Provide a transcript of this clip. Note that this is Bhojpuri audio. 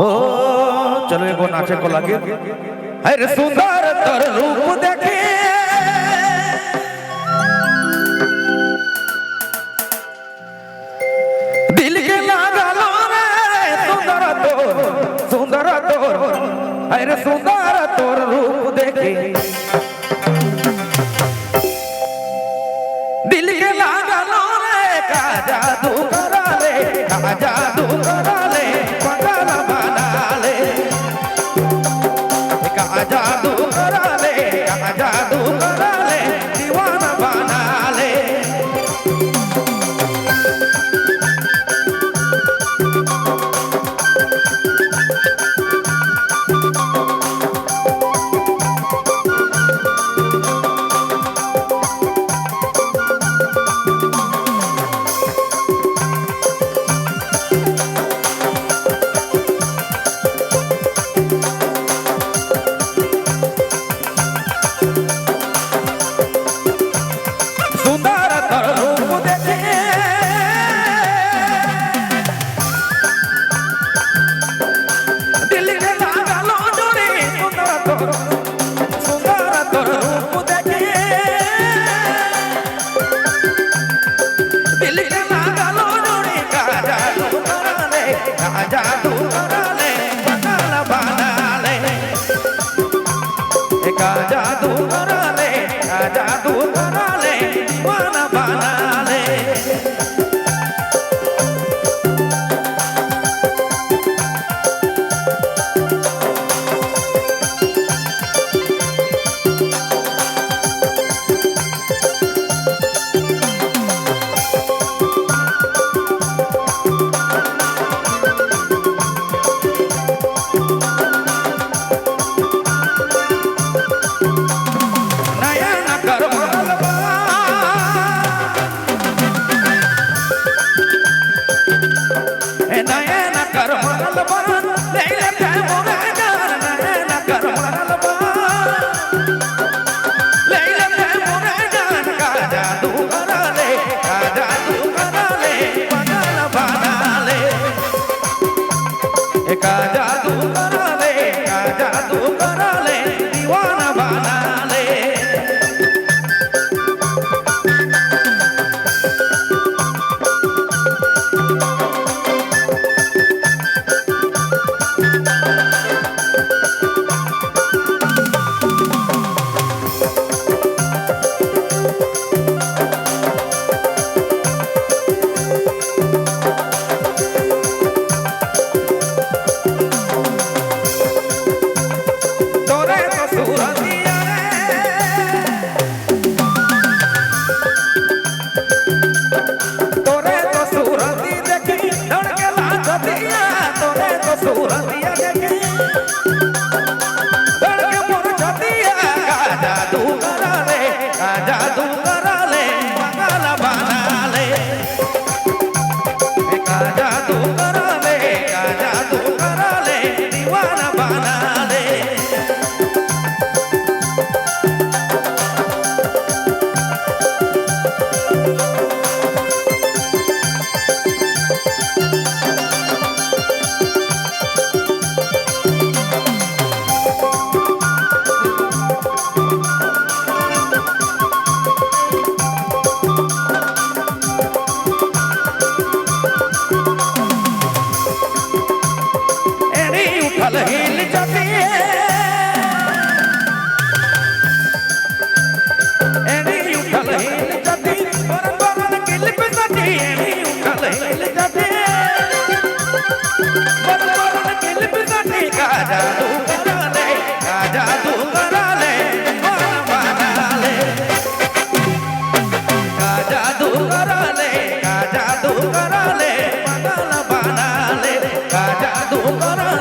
ओ चलो एगो नाचे को लगे। अरे सुंदर तर रूप देखे दिल के लागलो रे सुंदर तोर अरे सुंदर तोर रूप देखे दिल के लागलो रे का जादू करा ले का जादू करा ले पागल बना ले का जादू करा ले का जादू करा ले दीवाना बना ले। जादू करा ले पागल बना ले का जादू करा ले का जादू करा ले दीवाना बना ले। का जादू करा ले का जादू करा ले दीवाना बना ले। जादू करा ले पागल बना ले का जादू करा ले का जादू करा ले दीवाना बना ले। हिल जाती है एनी उठल हिल जाती बरन बरन किल पे जाती एनी उठल हिल जाती बरन बरन किल पे जाती का जादू करा ले का जादू करा ले दीवाना बना ले का जादू करा ले का जादू करा ले पागल बना ले का जादू करा